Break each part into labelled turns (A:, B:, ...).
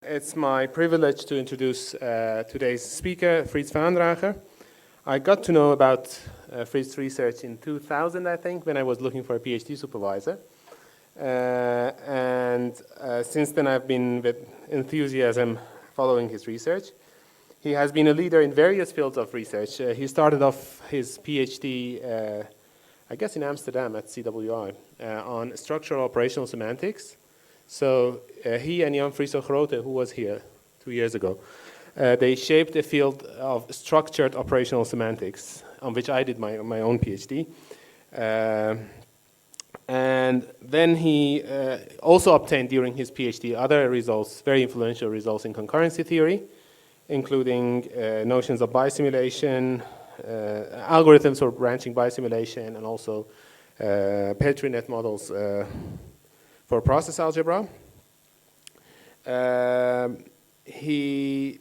A: It's my privilege to introduce today's speaker, Frits Vaandrager. I got to know about Frits' research in 2000, I think, when I was looking for a PhD supervisor. Since then I've been with enthusiasm following his research. He has been a leader in various fields of research. He started off his PhD, I guess in Amsterdam at CWI, on structural operational semantics. So he and Jan Friso Grote, who was here 2 years ago, they shaped a field of structured operational semantics, on which I did my own PhD. And then he also obtained during his PhD other results, very influential results in concurrency theory, including notions of biosimulation, algorithms for branching biosimulation, and also Petri net models for process algebra. He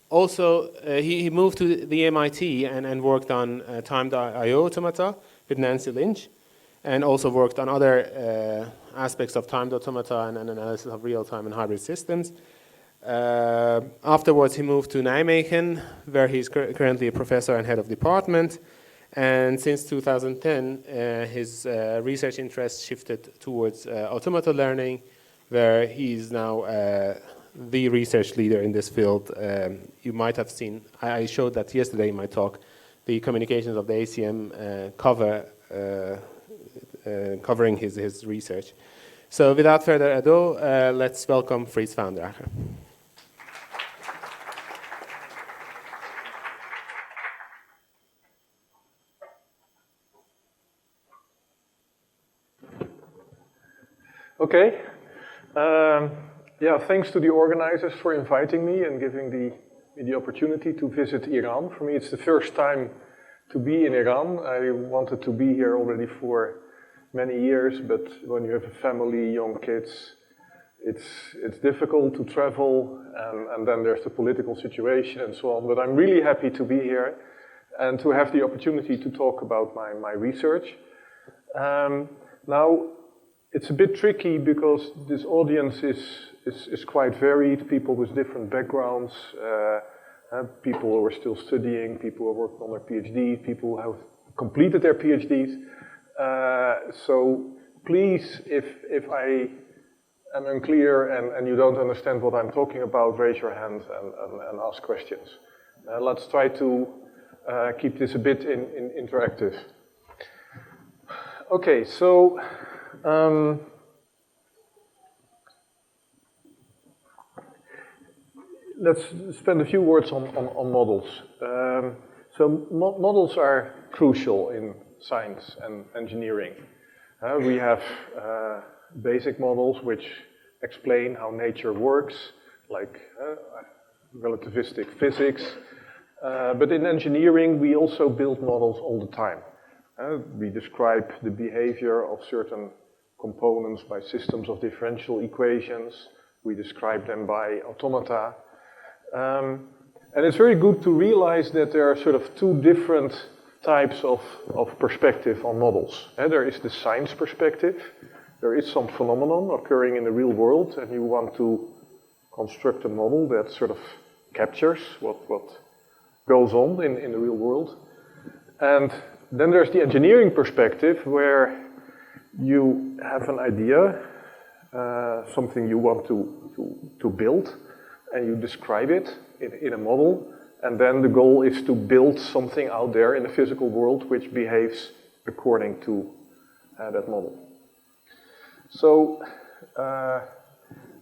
A: also he moved to the MIT and worked on timed-IO automata with Nancy Lynch, and also worked on other aspects of timed automata and analysis of real-time and hybrid systems. Afterwards, he moved to Nijmegen, where he's currently a professor and head of department. And since 2010, his research interest shifted towards automata learning, where he's now the research leader in this field. You might have seen, I showed that yesterday in my talk, the communications of the ACM covering his research. So without further ado, let's welcome Frits Vaandrager.
B: Okay. Yeah, thanks to the organizers for inviting me and giving me the opportunity to visit Iran. For me, it's the first time to be in Iran. I wanted to be here already for many years, but when you have a family, young kids, it's difficult to travel, and then there's the political situation and so on. But I'm really happy to be here and to have the opportunity to talk about my research. Now, it's a bit tricky because this audience is quite varied, people with different backgrounds, people who are still studying, people who are working on their PhDs, people who have completed their PhDs. So please, if I am unclear and you don't understand what I'm talking about, raise your hand and ask questions. Let's try to keep this a bit interactive. Okay, so let's spend a few words on models. Models are crucial in science and engineering. We have basic models which explain how nature works, like relativistic physics. But in engineering, we also build models all the time. We describe the behavior of certain components by systems of differential equations. We describe them by automata. And it's very good to realize that there are sort of two different types of perspective on models. There is the science perspective. There is some phenomenon occurring in the real world, and you want to construct a model that sort of captures what goes on in the real world. And then there's the engineering perspective, where you have an idea, something you want to build, and you describe it in a model, and then the goal is to build something out there in the physical world which behaves according to that model. So,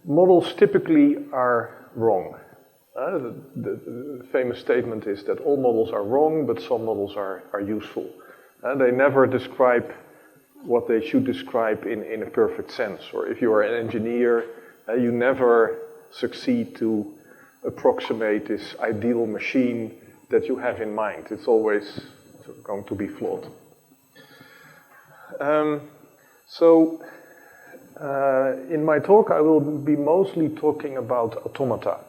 B: models typically are wrong. The famous statement is that all models are wrong, but some models are useful. They never describe what they should describe in a perfect sense. Or if you are an engineer, you never succeed to approximate this ideal machine that you have in mind. It's always going to be flawed. In my talk, I will be mostly talking about automata,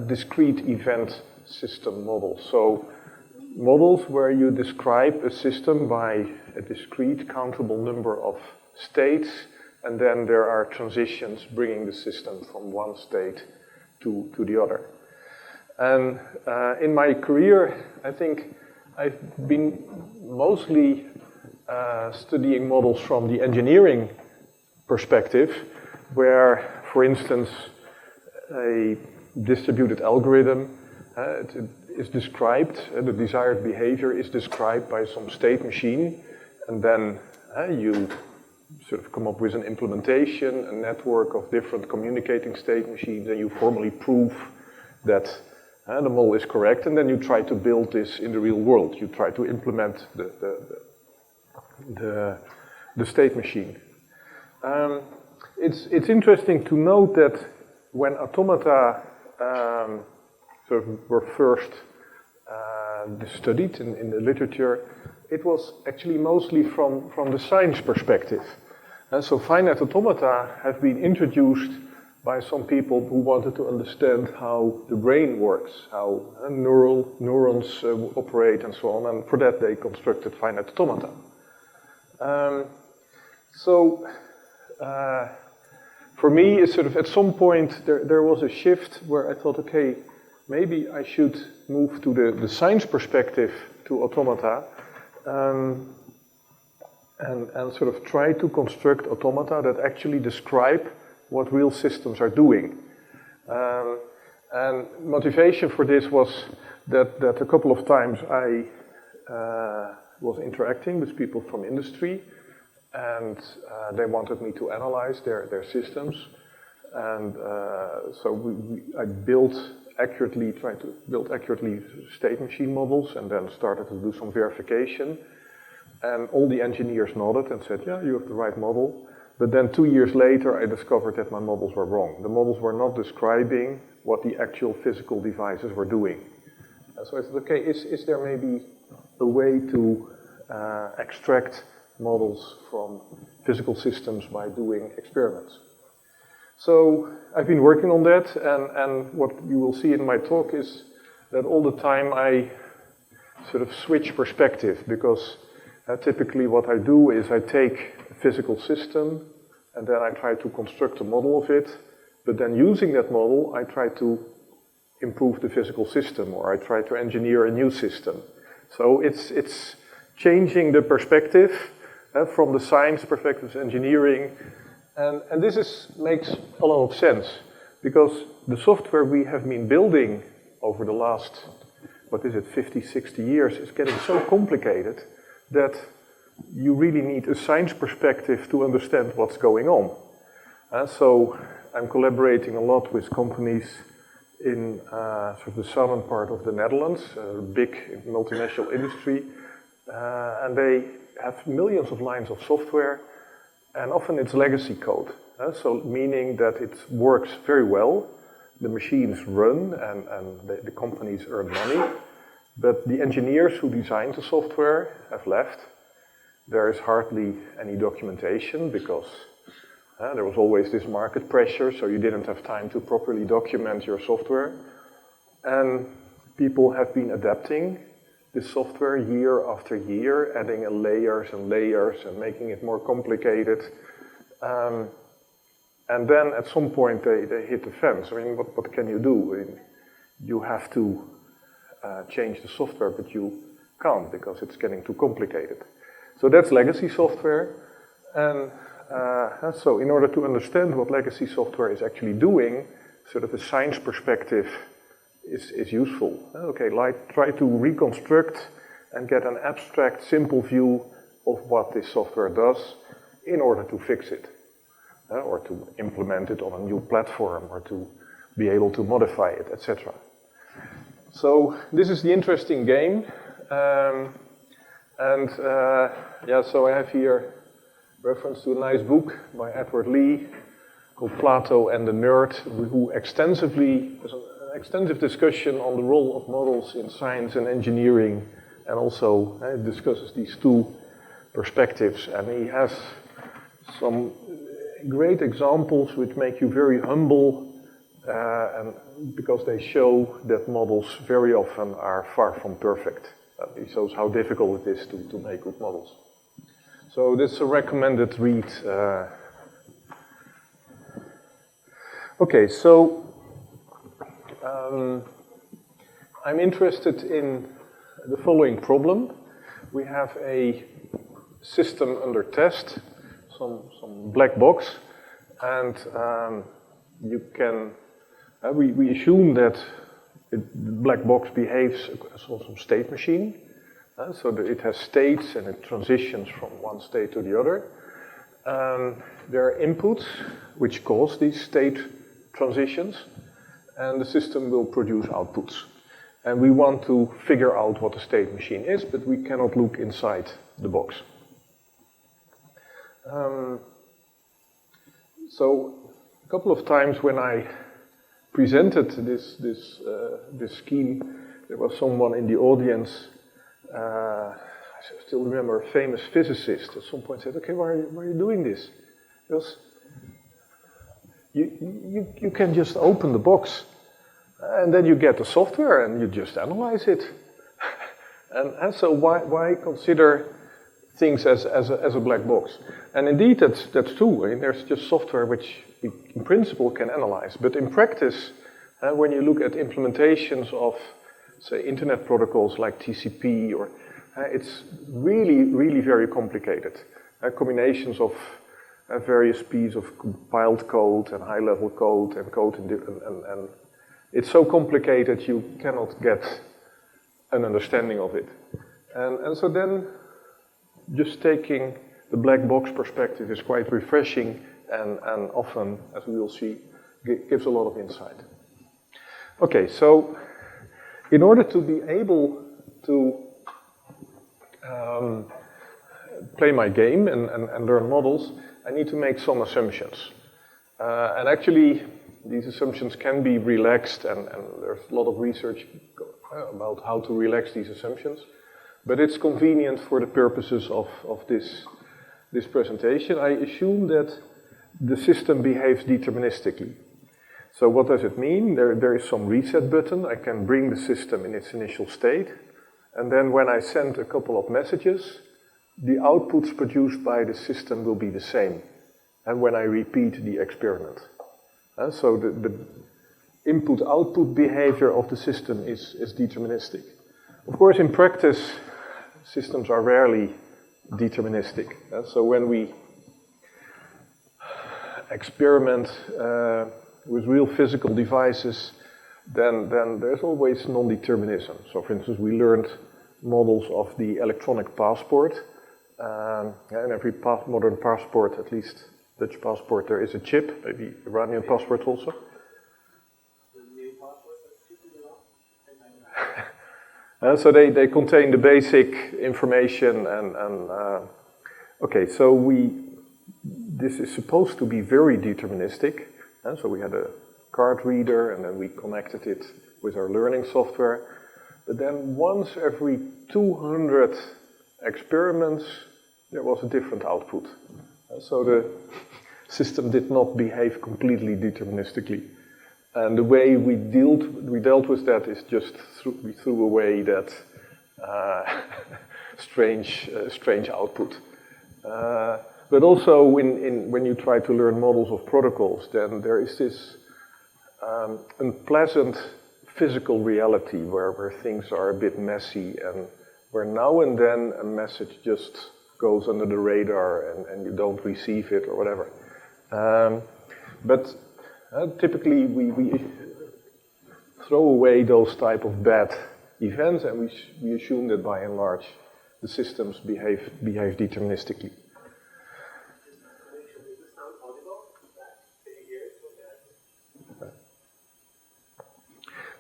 B: discrete event system models. So models where you describe a system by a discrete countable number of states, and then there are transitions bringing the system from one state to the other. And in my career, I think I've been mostly studying models from the engineering perspective, where, for instance, a distributed algorithm is described, the desired behavior is described by some state machine, and then you sort of come up with an implementation, a network of different communicating state machines, and you formally prove that the model is correct, and then you try to build this in the real world. You try to implement the state machine. It's interesting to note that when automata sort of were first studied in the literature, it was actually mostly from the science perspective. So finite automata have been introduced by some people who wanted to understand how the brain works, how neurons operate and so on, and for that they constructed finite automata. For me, it's sort of at some point there was a shift where I thought, okay, maybe I should move to the science perspective to automata, and sort of try to construct automata that actually describe what real systems are doing. And motivation for this was that a couple of times I was interacting with people from industry, and they wanted me to analyze their systems. And so I tried to build accurately state machine models, and then started to do some verification. And all the engineers nodded and said, yeah, you have the right model. But then 2 years later, I discovered that my models were wrong. The models were not describing what the actual physical devices were doing. And so I said, okay, is there maybe a way to extract models from physical systems by doing experiments? So I've been working on that, and what you will see in my talk is that all the time I sort of switch perspective, because typically what I do is I take a physical system and then I try to construct a model of it, but then using that model I try to improve the physical system, or I try to engineer a new system. So it's changing the perspective from the science perspective to engineering, and this makes a lot of sense, because the software we have been building over the last, 50, 60 years is getting so complicated that you really need a science perspective to understand what's going on. So I'm collaborating a lot with companies in sort of the southern part of the Netherlands, a big multinational industry, and they have millions of lines of software, and often it's legacy code. So meaning that it works very well, the machines run, and the companies earn money, but the engineers who designed the software have left. There is hardly any documentation, because there was always this market pressure, so you didn't have time to properly document your software. And people have been adapting this software year after year, adding layers and layers and making it more complicated. And then at some point they hit the fence. I mean, what can you do? I mean, you have to change the software, but you can't, because it's getting too complicated. So that's legacy software. And so in order to understand what legacy software is actually doing, sort of a science perspective is useful. Okay, try to reconstruct and get an abstract, simple view of what this software does in order to fix it, or to implement it on a new platform, or to be able to modify it, etc. So this is the interesting game. So I have here reference to a nice book by Edward Lee called Plato and the Nerd, who there's an extensive discussion on the role of models in science and engineering, and also discusses these two perspectives. And he has some great examples which make you very humble, and because they show that models very often are far from perfect. He shows how difficult it is to make good models. So this is a recommended read. Okay, so I'm interested in the following problem. We have a system under test, some black box, and you can, we assume that the black box behaves as some state machine, so that it has states and it transitions from one state to the other. There are inputs which cause these state transitions, and the system will produce outputs. And we want to figure out what a state machine is, but we cannot look inside the box. So a couple of times when I presented this scheme, there was someone in the audience, I still remember a famous physicist at some point said, okay, why are you doing this? Because you can just open the box and then you get the software and you just analyze it. and so why consider things as a black box? And indeed, that's true. I mean, there's just software which we, in principle, can analyze. But in practice, when you look at implementations of, say, internet protocols like TCP, or it's really, really very complicated. Combinations of various pieces of compiled code and high-level code and code and it's so complicated you cannot get an understanding of it. And so then just taking the black box perspective is quite refreshing and often, as we will see, gives a lot of insight. Okay, so in order to be able to play my game and learn models, I need to make some assumptions. And actually, these assumptions can be relaxed, and there's a lot of research about how to relax these assumptions. But it's convenient for the purposes of this presentation. I assume that the system behaves deterministically. So what does it mean? There is some reset button. I can bring the system in its initial state. And then when I send a couple of messages, the outputs produced by the system will be the same. And when I repeat the experiment. So the input-output behavior of the system is deterministic. Of course, in practice, systems are rarely deterministic. So when we experiment with real physical devices, then there's always non-determinism. So for instance, we learned models of the electronic passport. And every modern passport, at least Dutch passport, there is a chip, maybe Iranian passport also. So they contain the basic information okay, so this is supposed to be very deterministic. And so we had a card reader and then we connected it with our learning software. But then once every 200 experiments, there was a different output. So the system did not behave completely deterministically. And the way we dealt with that is just we threw away that strange output. But also when you try to learn models of protocols, then there is this unpleasant physical reality where things are a bit messy and where now and then a message just goes under the radar and you don't receive it or whatever. But typically we throw away those type of bad events and we assume that by and large the systems behave deterministically.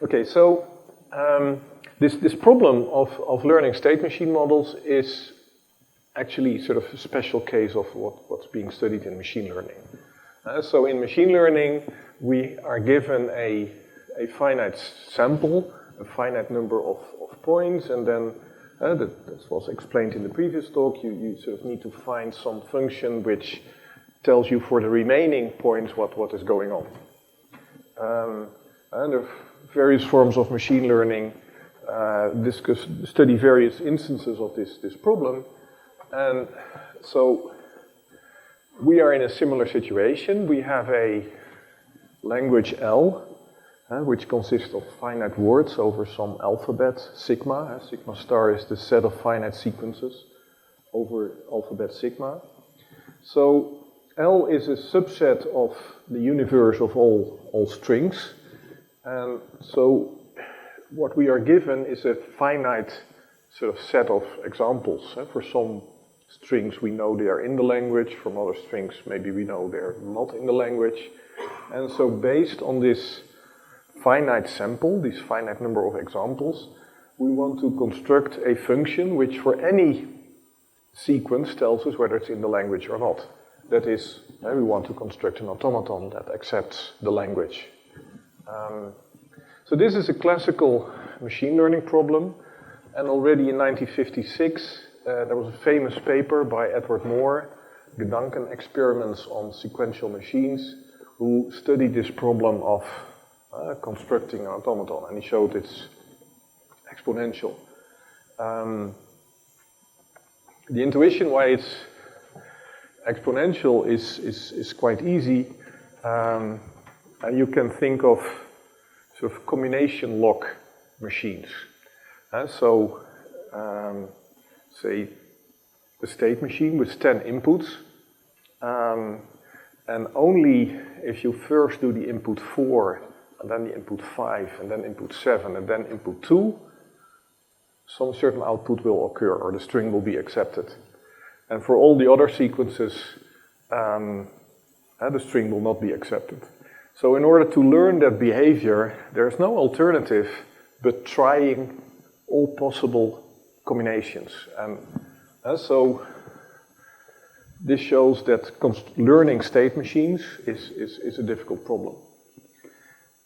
B: Okay, so this problem of learning state machine models is actually sort of a special case of what's being studied in machine learning. So in machine learning, we are given a finite sample, a finite number of points, and then that was explained in the previous talk, you sort of need to find some function which tells you for the remaining points what is going on. And there are various forms of machine learning study various instances of this problem. And so we are in a similar situation. We have a language L, which consists of finite words over some alphabet, sigma. Sigma star is the set of finite sequences over alphabet sigma. So L is a subset of the universe of all strings. And so what we are given is a finite sort of set of examples. For some strings we know they are in the language, from other strings maybe we know they're not in the language. And so based on this finite sample, this finite number of examples, we want to construct a function which for any sequence tells us whether it's in the language or not. That is, we want to construct an automaton that accepts the language. So this is a classical machine learning problem, and already in 1956 there was a famous paper by Edward Moore, Gedanken Experiments on Sequential Machines, who studied this problem of constructing an automaton, and he showed it's exponential. The intuition why it's exponential is quite easy. You can think of sort of combination lock machines. Say a state machine with 10 inputs, and only if you first do the input 4, and then the input 5, and then input 7, and then input 2, some certain output will occur, or the string will be accepted. And for all the other sequences, the string will not be accepted. So in order to learn that behavior, there's no alternative but trying all possible combinations. And so this shows that learning state machines is a difficult problem.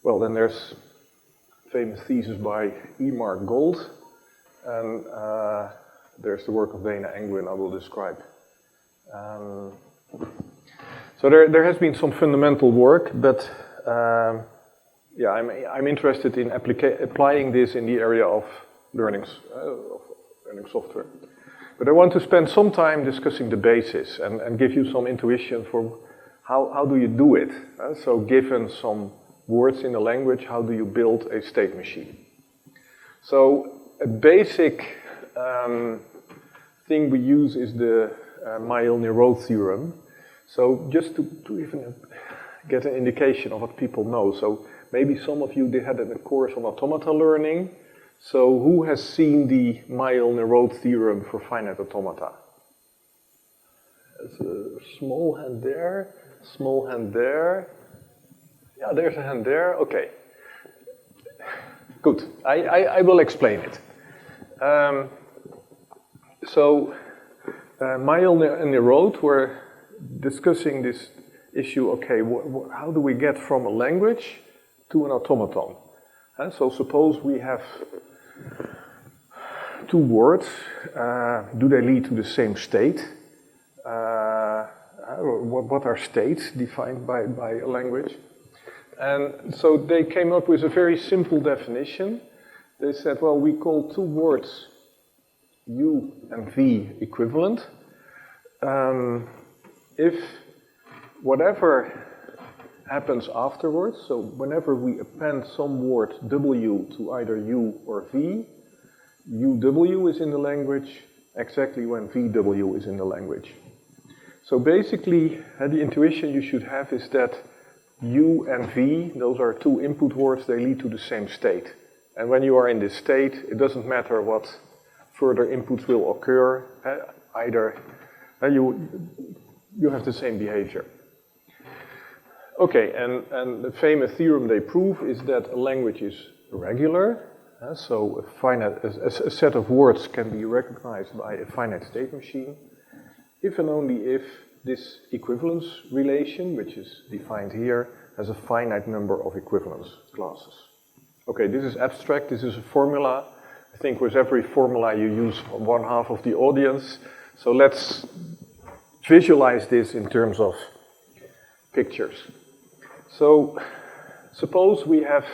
B: Well, then there's a famous thesis by E. Mark Gold, and there's the work of Dana Engwin I will describe. So there has been some fundamental work, but I'm interested in applying this in the area of learning software. But I want to spend some time discussing the basis and give you some intuition for how do you do it. So given some words in the language, how do you build a state machine? So a basic thing we use is the Mail-Néraud theorem. So just to even get an indication of what people know. So maybe some of you had a course on automata learning. So who has seen the Mail-Néraud theorem for finite automata? There's a small hand there, small hand there. Yeah, there's a hand there. Okay. Good. I will explain it. Mail-Néraud were discussing this issue, okay, how do we get from a language to an automaton? So suppose we have two words, do they lead to the same state? What are states defined by a language? And so they came up with a very simple definition. They said, well, we call two words U and V equivalent if whatever happens afterwards, so whenever we append some word W to either U or V, UW is in the language exactly when VW is in the language. So basically, the intuition you should have is that U and V, those are two input words, they lead to the same state. And when you are in this state, it doesn't matter what further inputs will occur, either you have the same behavior. Okay, and the famous theorem they prove is that a language is regular, so a set of words can be recognized by a finite state machine, if and only if this equivalence relation, which is defined here, has a finite number of equivalence classes. Okay, this is abstract, this is a formula. I think with every formula you use one half of the audience. So let's visualize this in terms of pictures. So suppose we have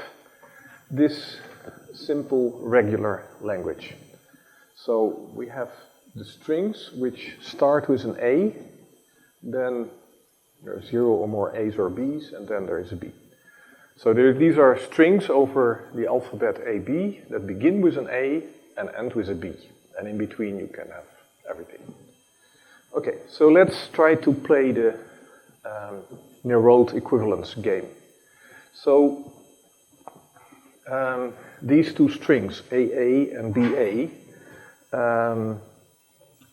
B: this simple regular language. So we have the strings which start with an A, then there are 0 or more A's or B's, and then there is a B. So these are strings over the alphabet AB that begin with an A and end with a B. And in between you can have everything. Okay, so let's try to play the Nerode equivalence game. So these two strings, AA and BA,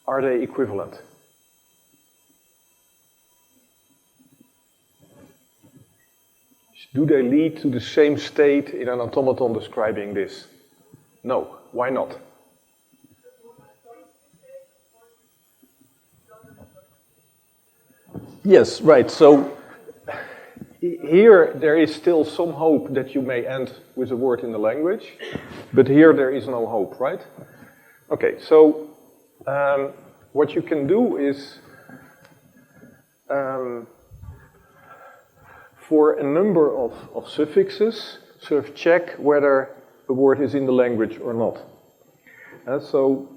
B: are they equivalent? Do they lead to the same state in an automaton describing this? No. Why not? Yes, right. So here there is still some hope that you may end with a word in the language, but here there is no hope, right? Okay, so what you can do is for a number of suffixes, sort of check whether a word is in the language or not. So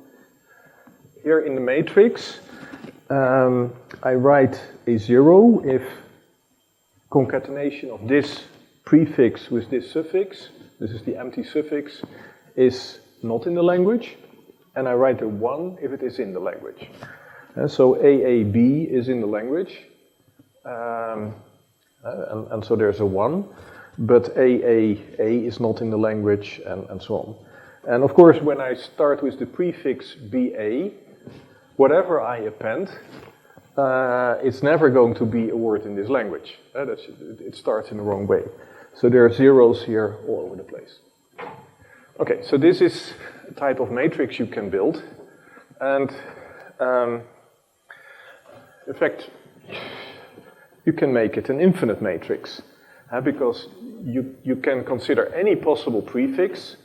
B: here in the matrix, I write a 0 if concatenation of this prefix with this suffix, this is the empty suffix, is not in the language, and I write a 1 if it is in the language. So AAB is in the language, and so there's a 1, but AAA is not in the language, and so on. And of course, when I start with the prefix BA, whatever I append, it's never going to be a word in this language. It starts in the wrong way. So there are zeros here all over the place. Okay, so this is a type of matrix you can build. And in fact, you can make it an infinite matrix, because you can consider any possible prefix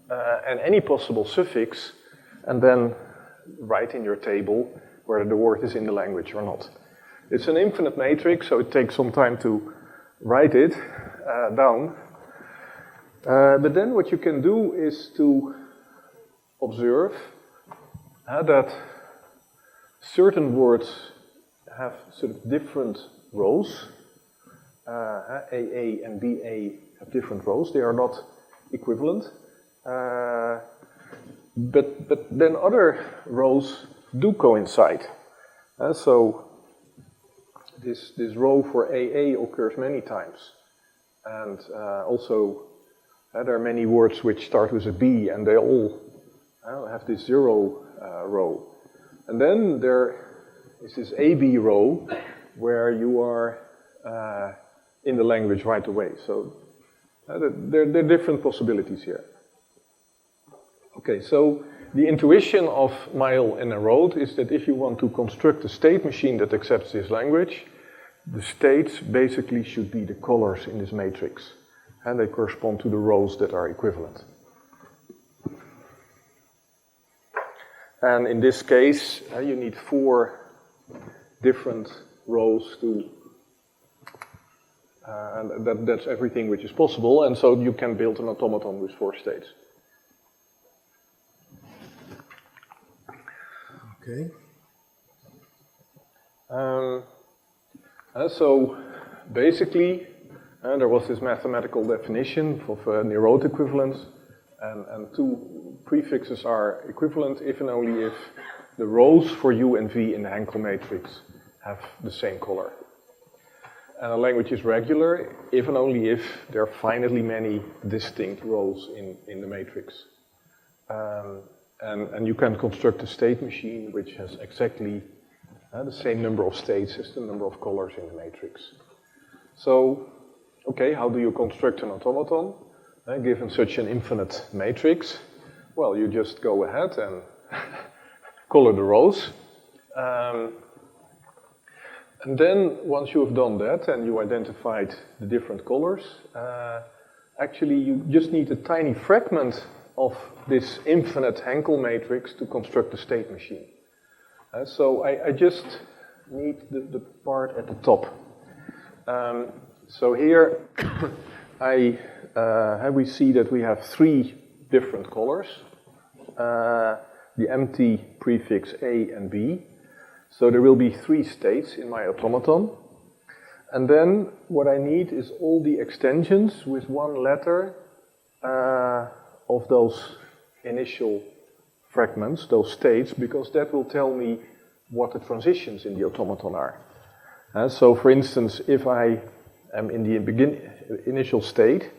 B: and any possible suffix, and then write in your table whether the word is in the language or not. It's an infinite matrix, so it takes some time to write it down. But then what you can do is to observe that certain words have sort of different rows. AA and BA have different rows. They are not equivalent. But then other rows do coincide. So this row for AA occurs many times. And also there are many words which start with a B and they all have this 0 row. And then there is this AB row where you are in the language right away. So there are different possibilities here. Okay, so the intuition of Mael and Nerode is that if you want to construct a state machine that accepts this language, the states basically should be the colors in this matrix, and they correspond to the rows that are equivalent. And in this case, you need 4 different rows to, and that's everything which is possible, and so you can build an automaton with 4 states.
C: Okay.
B: So basically, there was this mathematical definition of Nerode equivalence, and 2 prefixes are equivalent if and only if the rows for U and V in the Hankel matrix have the same color. And a language is regular if and only if there are finitely many distinct rows in the matrix. And you can construct a state machine which has exactly the same number of states as the number of colors in the matrix. So, okay, how do you construct an automaton given such an infinite matrix? Well, you just go ahead and color the rows. And then, once you have done that and you identified the different colors, actually you just need a tiny fragment of this infinite Hankel matrix to construct the state machine. So I just need the part at the top. So here we see that we have 3 different colors. The empty prefix A and B. So there will be 3 states in my automaton. And then what I need is all the extensions with one letter of those initial fragments, those states, because that will tell me what the transitions in the automaton are. So for instance, if I am in the initial state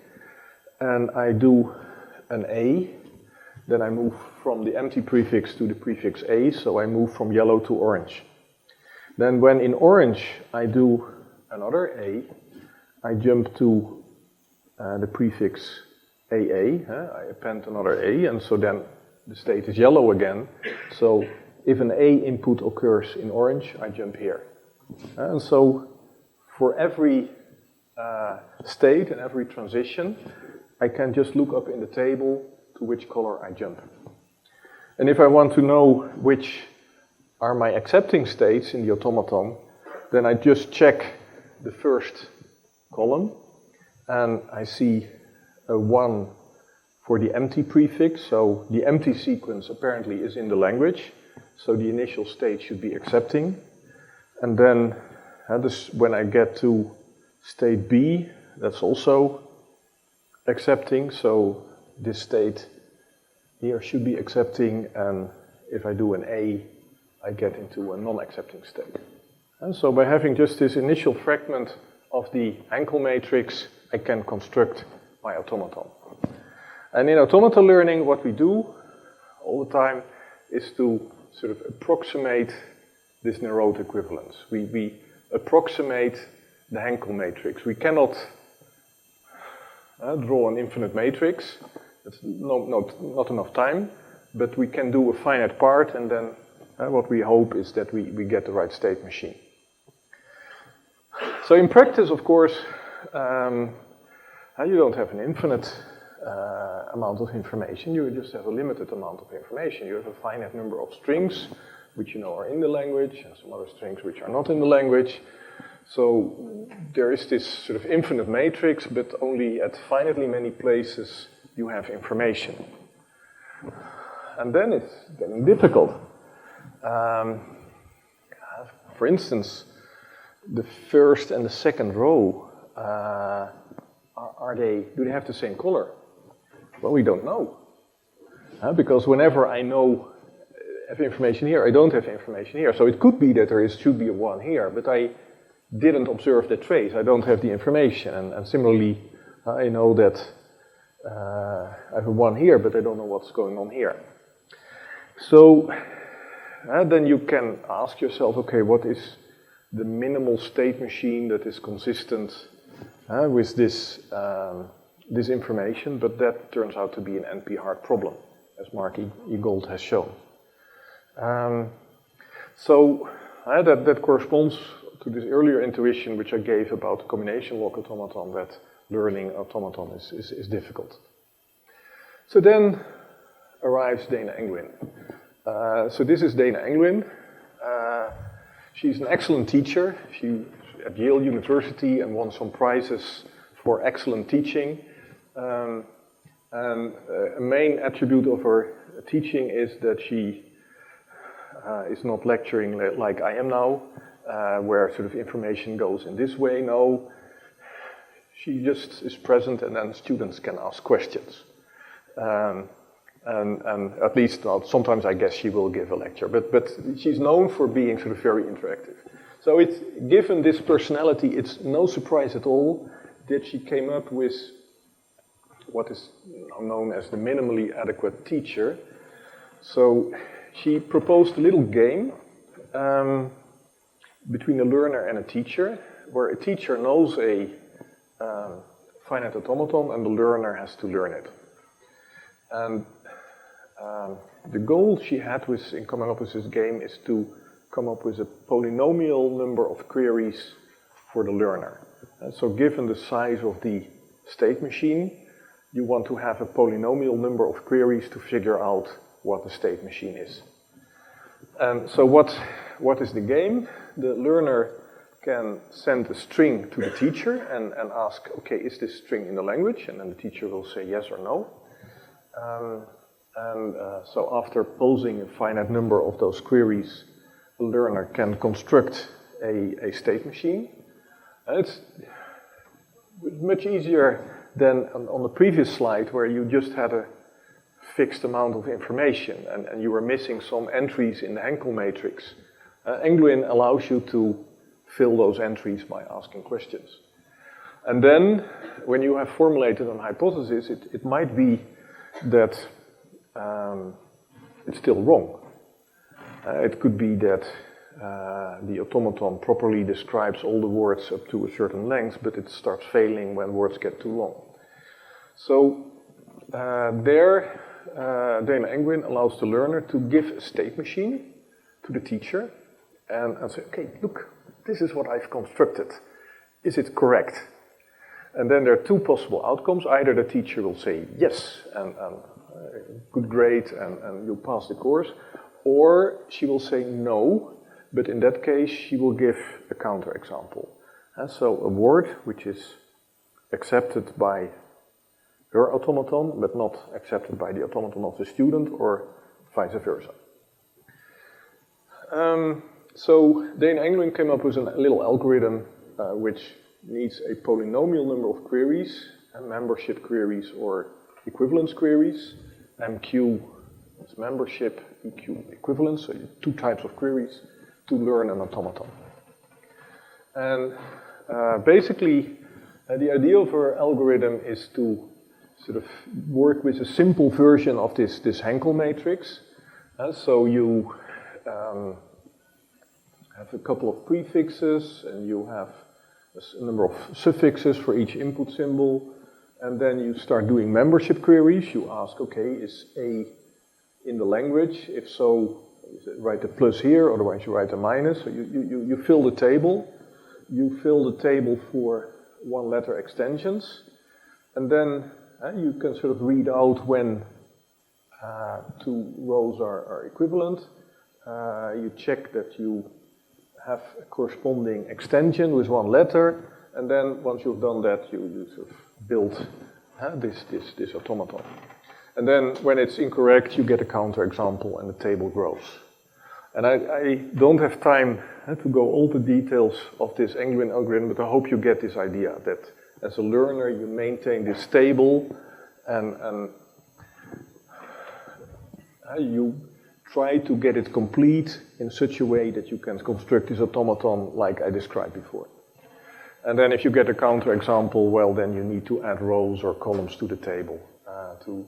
B: and I do an A, then I move from the empty prefix to the prefix A, so I move from yellow to orange. Then when in orange I do another A, I jump to the prefix AA, I append another A, and so then the state is yellow again. So if an A input occurs in orange, I jump here. And so for every state and every transition, I can just look up in the table to which color I jump. And if I want to know which are my accepting states in the automaton, then I just check the first column, and I see a 1 for the empty prefix, so the empty sequence apparently is in the language, so the initial state should be accepting. And then when I get to state B, that's also accepting, so this state here should be accepting, and if I do an A, I get into a non-accepting state. And so by having just this initial fragment of the Hankel matrix, I can construct my automaton. And in automata learning, what we do all the time is to sort of approximate this Néraud equivalence. We approximate the Hankel matrix. We cannot draw an infinite matrix. It's not enough time, but we can do a finite part, and then what we hope is that we get the right state machine. So in practice, of course, you don't have an infinite amount of information. You just have a limited amount of information. You have a finite number of strings, which you know are in the language, and some other strings which are not in the language. So there is this sort of infinite matrix, but only at finitely many places you have information. And then it's getting difficult. For instance, the first and the second row, do they have the same color? Well, we don't know. Because whenever I have information here, I don't have information here. So it could be that there should be a 1 here, but I didn't observe the trace. I don't have the information. And similarly, I know that I have a 1 here, but I don't know what's going on here. So then you can ask yourself, okay, what is the minimal state machine that is consistent with this information? But that turns out to be an NP-hard problem, as Mark E. Gold has shown. So that corresponds to this earlier intuition which I gave about combination lock automaton, that learning automaton is difficult. So then arrives Dana Englyn. So this is Dana Englyn. She's an excellent teacher. She at Yale University and won some prizes for excellent teaching. And a main attribute of her teaching is that she is not lecturing like I am now, where sort of information goes in this way. No, she just is present, and then students can ask questions. And at least, well, sometimes I guess she will give a lecture, but she's known for being sort of very interactive. So it's, given this personality, it's no surprise at all that she came up with what is now known as the minimally adequate teacher. So she proposed a little game between a learner and a teacher, where a teacher knows a finite automaton and the learner has to learn it. And the goal she had in coming up with this game is to come up with a polynomial number of queries for the learner. And so given the size of the state machine, you want to have a polynomial number of queries to figure out what the state machine is. And so what is the game? The learner can send a string to the teacher and ask, okay, is this string in the language? And then the teacher will say yes or no. So after posing a finite number of those queries, the learner can construct a state machine. And it's much easier than on the previous slide where you just had a fixed amount of information and you were missing some entries in the Henkel matrix. Angwin allows you to fill those entries by asking questions. And then, when you have formulated an hypothesis, it might be that it's still wrong. It could be that the automaton properly describes all the words up to a certain length, but it starts failing when words get too long. So, Dana Angwin allows the learner to give a state machine to the teacher and say, okay, look, this is what I've constructed. Is it correct? And then there are two possible outcomes. Either the teacher will say yes, and good grade, and you'll pass the course, or she will say no, but in that case she will give a counterexample. And so a word which is accepted by her automaton, but not accepted by the automaton of the student, or vice versa. So Dana Angwin came up with a little algorithm which needs a polynomial number of queries, membership queries or equivalence queries. MQ is membership, EQ equivalence, so two types of queries to learn an automaton. And basically, the idea of our algorithm is to sort of work with a simple version of this Henkel matrix. So you have a couple of prefixes, and you have a number of suffixes for each input symbol, and then you start doing membership queries. You ask, okay, is A in the language? If so, write a plus here, otherwise you write a minus. So you fill the table. You fill the table for one-letter extensions, and then you can sort of read out when two rows are equivalent. You check that you have a corresponding extension with one letter, and then once you've done that, you sort of build this automaton. And then when it's incorrect, you get a counterexample and the table grows. And I don't have time to go all the details of this Angwin algorithm, but I hope you get this idea that as a learner you maintain this table and you try to get it complete in such a way that you can construct this automaton like I described before. And then if you get a counterexample, well, then you need to add rows or columns to the table to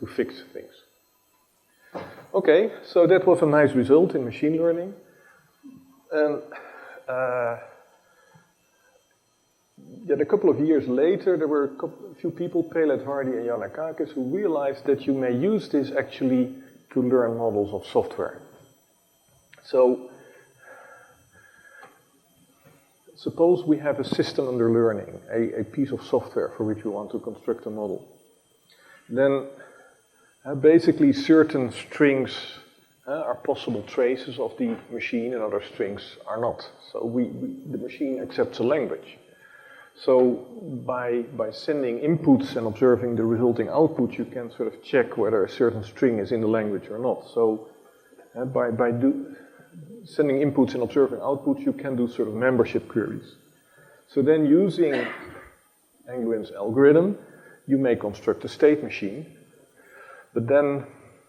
B: fix things. Okay, so that was a nice result in machine learning. And yet a couple of years later, there were a few people, Peled, Hardy, and Yannakakis, who realized that you may use this actually to learn models of software. So, suppose we have a system under learning, a piece of software for which we want to construct a model. Then basically certain strings are possible traces of the machine and other strings are not. So the machine accepts a language. So by sending inputs and observing the resulting output, you can sort of check whether a certain string is in the language or not. So by sending inputs and observing outputs, you can do sort of membership queries. So then using Angwin's algorithm, you may construct a state machine, but then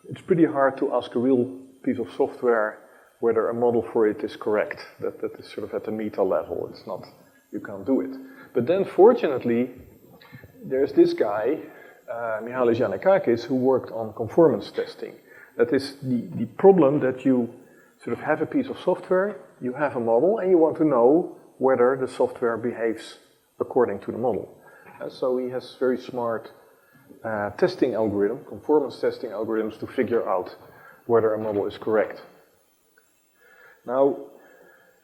B: it's pretty hard to ask a real piece of software whether a model for it is correct. That is sort of at the meta level. It's not, you can't do it. But then fortunately, there's this guy, Mihalis Yannakakis, who worked on conformance testing. That is the problem that you sort of have a piece of software, you have a model, and you want to know whether the software behaves according to the model. So he has very smart testing algorithm, conformance testing algorithms to figure out whether a model is correct. Now,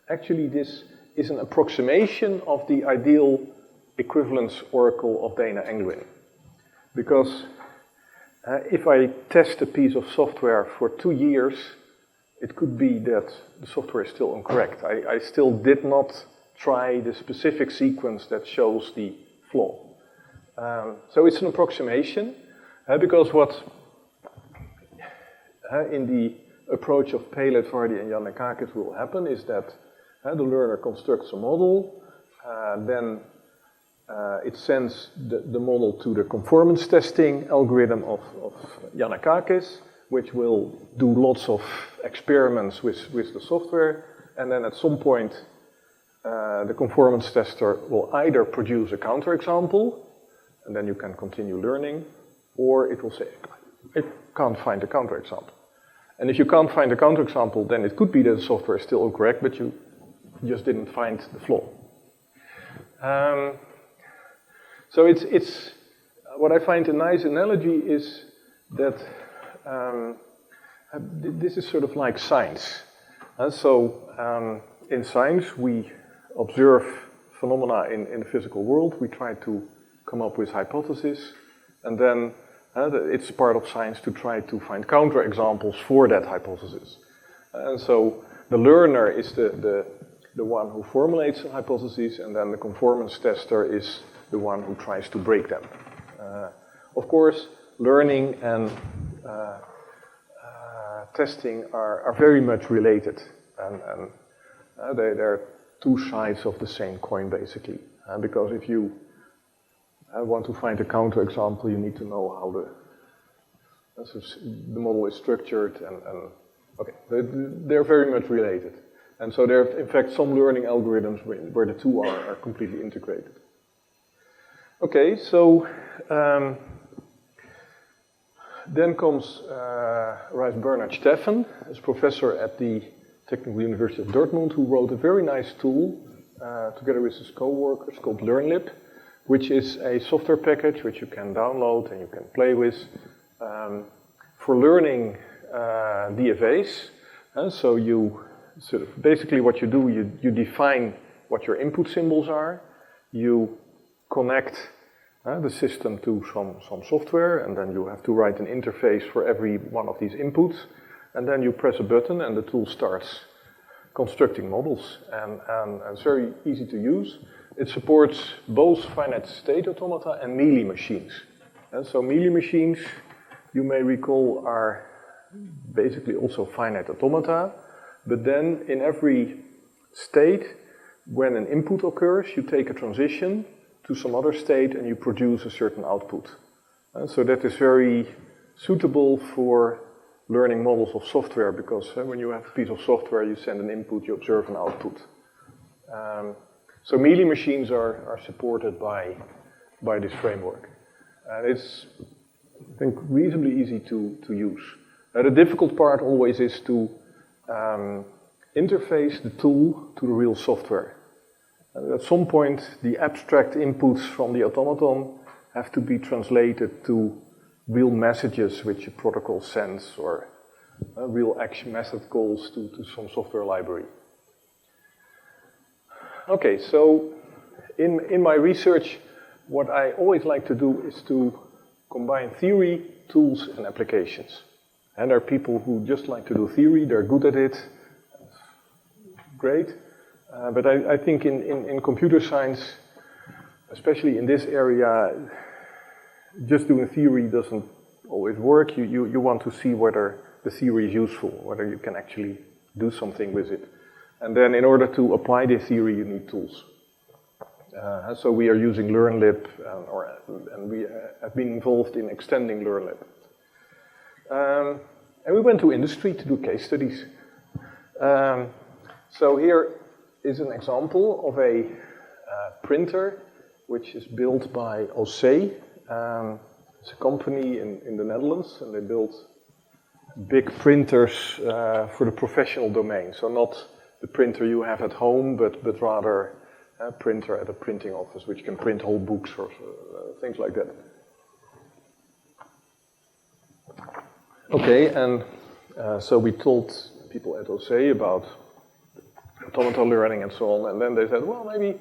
B: actually this is an approximation of the ideal equivalence oracle of Dana Angwin. Because if I test a piece of software for 2 years, it could be that the software is still incorrect. I still did not try the specific sequence that shows the flaw. So it's an approximation, because what in the approach of Peled, Vardy, and Yannakakis will happen is that the learner constructs a model, then it sends the model to the conformance testing algorithm of Yannakakis, which will do lots of experiments with the software. And then at some point, the conformance tester will either produce a counterexample, and then you can continue learning, or it will say, it can't find a counterexample. And if you can't find a counterexample, then it could be that the software is still correct, but you just didn't find the flaw. So it's what I find a nice analogy is that this is sort of like science. In science, we observe phenomena in the physical world. We try to come up with hypotheses, and then it's part of science to try to find counterexamples for that hypothesis. And so the learner is the one who formulates the hypotheses, and then the conformance tester is the one who tries to break them. Of course, learning and testing are very much related, and they're two sides of the same coin, basically. Because if you want to find a counterexample, you need to know how the model is structured, and okay, they're very much related. And so there are, in fact, some learning algorithms where the two are completely integrated. Okay, so then comes Bernard Steffen, as professor at the Technical University of Dortmund, who wrote a very nice tool together with his co-workers called LearnLib, which is a software package which you can download and you can play with for learning DFAs. So you sort of basically what you do, you define what your input symbols are, you connect the system to some software, and then you have to write an interface for every one of these inputs, and then you press a button and the tool starts constructing models, and it's very easy to use. It supports both finite state automata and Mealy machines. And so Mealy machines, you may recall, are basically also finite automata, but then in every state, when an input occurs, you take a transition to some other state and you produce a certain output. And so that is very suitable for learning models of software, because when you have a piece of software, you send an input, you observe an output. So Mealy machines are supported by this framework. And it's, I think, reasonably easy to use. The difficult part always is to interface the tool to the real software. And at some point, the abstract inputs from the automaton have to be translated to real messages which a protocol sends, or real action method calls to some software library. Okay, so in my research, what I always like to do is to combine theory, tools, and applications. And there are people who just like to do theory, they're good at it, great. But I think in computer science, especially in this area, just doing theory doesn't always work. You want to see whether the theory is useful, whether you can actually do something with it. And then in order to apply the theory, you need tools. So we are using LearnLib, and we have been involved in extending LearnLib. And we went to industry to do case studies. So here is an example of a printer which is built by OC. It's a company in the Netherlands, and they build big printers for the professional domain. So not the printer you have at home, but rather a printer at a printing office, which can print whole books or things like that. Okay, and so we told people at OC about automata learning and so on, and then they said, well, maybe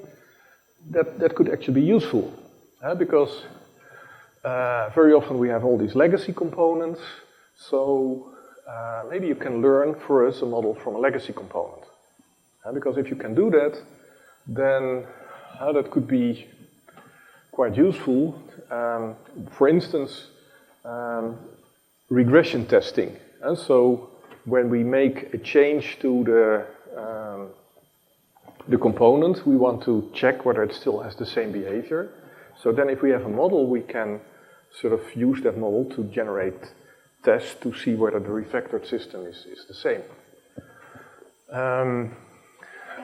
B: that could actually be useful, because very often we have all these legacy components, so maybe you can learn for us a model from a legacy component. Because if you can do that, then that could be quite useful. For instance, regression testing. And so when we make a change to the component, we want to check whether it still has the same behavior. So then if we have a model, we can sort of use that model to generate tests to see whether the refactored system is the same.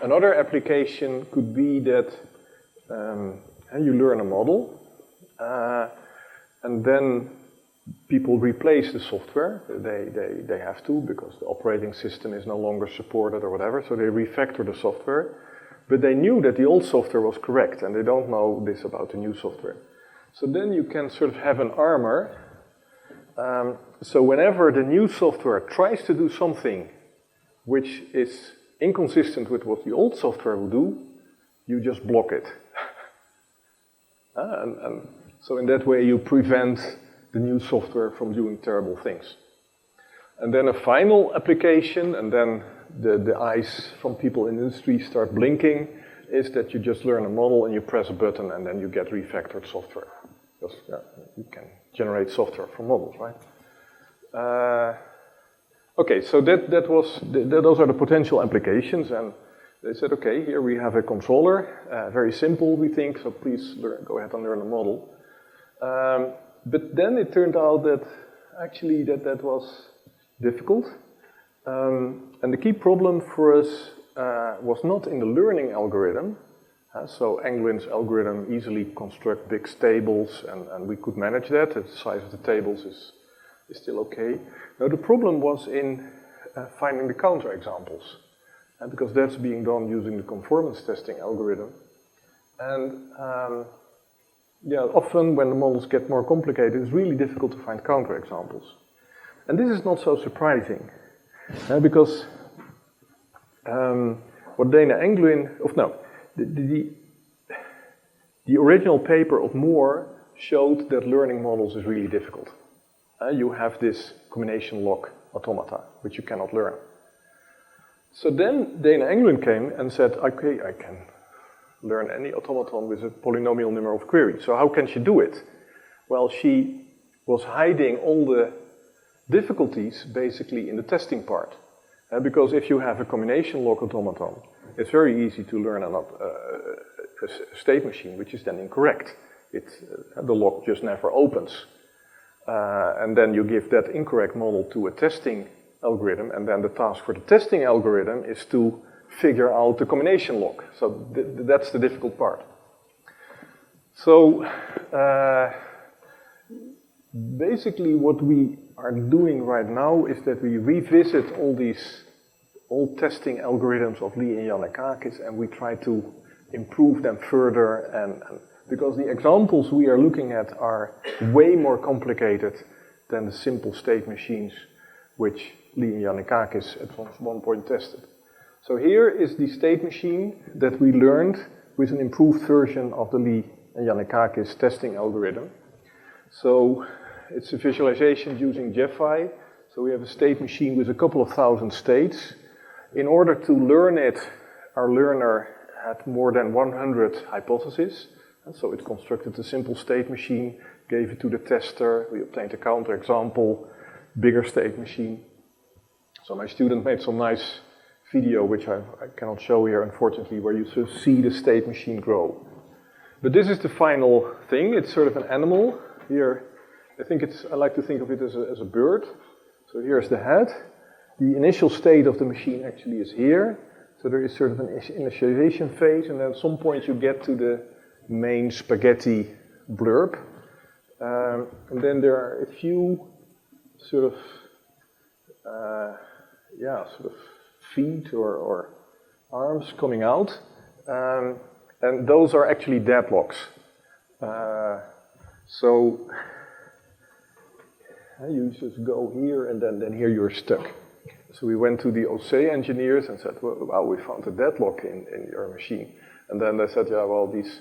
B: Another application could be that you learn a model, and then people replace the software. They have to, because the operating system is no longer supported or whatever, so they refactor the software. But they knew that the old software was correct, and they don't know this about the new software. So then you can sort of have an armor. So whenever the new software tries to do something which is inconsistent with what the old software will do, you just block it. And so in that way you prevent the new software from doing terrible things. And then a final application, and then the eyes from people in the industry start blinking, is that you just learn a model and you press a button and then you get refactored software. Because you can generate software from models, right? Okay, so those are the potential applications, and they said, okay, here we have a controller, very simple, we think, so please go ahead and learn a model. But then it turned out that actually that was difficult, and the key problem for us was not in the learning algorithm. So Englin's algorithm easily construct big tables, and we could manage that. The size of the tables is still okay. Now the problem was in finding the counterexamples, because that's being done using the conformance testing algorithm. And often when the models get more complicated, it's really difficult to find counterexamples. And this is not so surprising, because what Dana Englund, the original paper of Moore showed that learning models is really difficult. You have this combination lock automata, which you cannot learn. So then Dana Englund came and said, okay, I can learn any automaton with a polynomial number of queries. So how can she do it? Well, she was hiding all the difficulties basically in the testing part. Because if you have a combination lock automaton, it's very easy to learn a state machine which is then incorrect. The lock just never opens. And then you give that incorrect model to a testing algorithm, and then the task for the testing algorithm is to figure out the combination lock. So that's the difficult part. So basically what we are doing right now is that we revisit all these old testing algorithms of Lee and Yannakakis, and we try to improve them further, and because the examples we are looking at are way more complicated than the simple state machines which Lee and Yannakakis at one point tested. So here is the state machine that we learned with an improved version of the Lee and Yannakakis testing algorithm. So it's a visualization using JEFI. So we have a state machine with a couple of thousand states. In order to learn it, our learner had more than 100 hypotheses. And so it constructed a simple state machine, gave it to the tester, we obtained a counterexample, bigger state machine. So my student made some nice video, which I cannot show here, unfortunately, where you sort of see the state machine grow. But this is the final thing. It's sort of an animal. Here, I like to think of it as a bird. So here's the head. The initial state of the machine actually is here. So there is sort of an initialization phase, and then at some point you get to the main spaghetti blurb. And then there are a few sort of feet or arms coming out, and those are actually deadlocks. So you just go here, and then here you're stuck. So we went to the OC engineers and said, well, wow, we found a deadlock in your machine. And then they said, yeah, well, this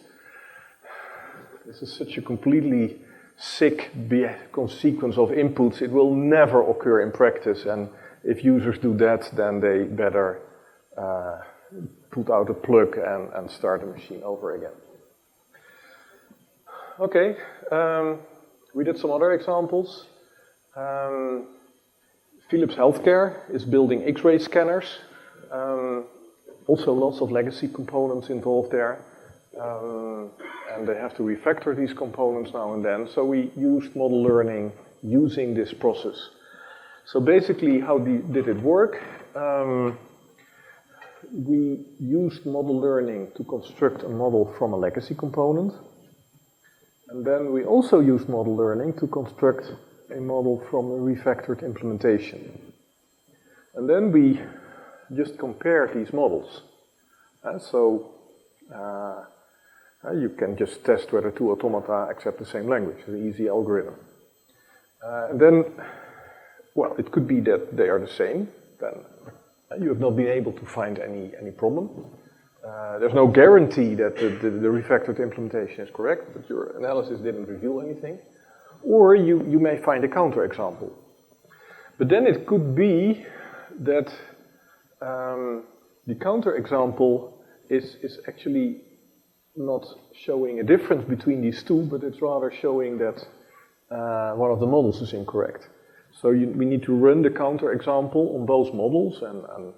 B: is such a completely sick sequence of inputs, it will never occur in practice, and if users do that, then they better put out a plug and start the machine over again. Okay, we did some other examples. Philips Healthcare is building X-ray scanners. Also lots of legacy components involved there. And they have to refactor these components now and then. So we used model learning using this process. So basically, how did it work? We used model learning to construct a model from a legacy component. And then we also used model learning to construct a model from a refactored implementation. And then we just compared these models. You can just test whether two automata accept the same language. It's an easy algorithm. And then, well, it could be that they are the same. Then you have not been able to find any problem. There's no guarantee that the refactored implementation is correct, but your analysis didn't reveal anything. Or you may find a counterexample. But then it could be that the counterexample is actually not showing a difference between these two, but it's rather showing that one of the models is incorrect. So we need to run the counterexample on both models and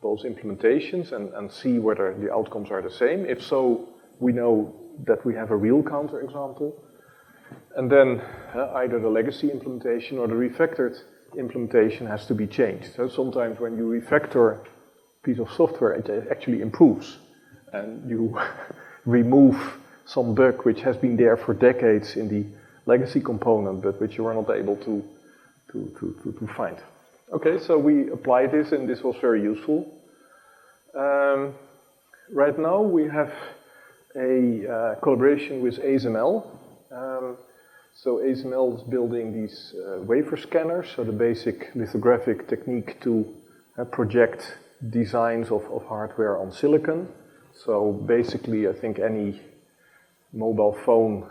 B: both implementations and see whether the outcomes are the same. If so, we know that we have a real counterexample. And then either the legacy implementation or the refactored implementation has to be changed. So sometimes when you refactor a piece of software, it actually improves. And you remove some bug which has been there for decades in the legacy component, but which you were not able to find. Okay, so we applied this, and this was very useful. Right now we have a collaboration with ASML. So ASML is building these wafer scanners, so the basic lithographic technique to project designs of hardware on silicon. So basically, I think any mobile phone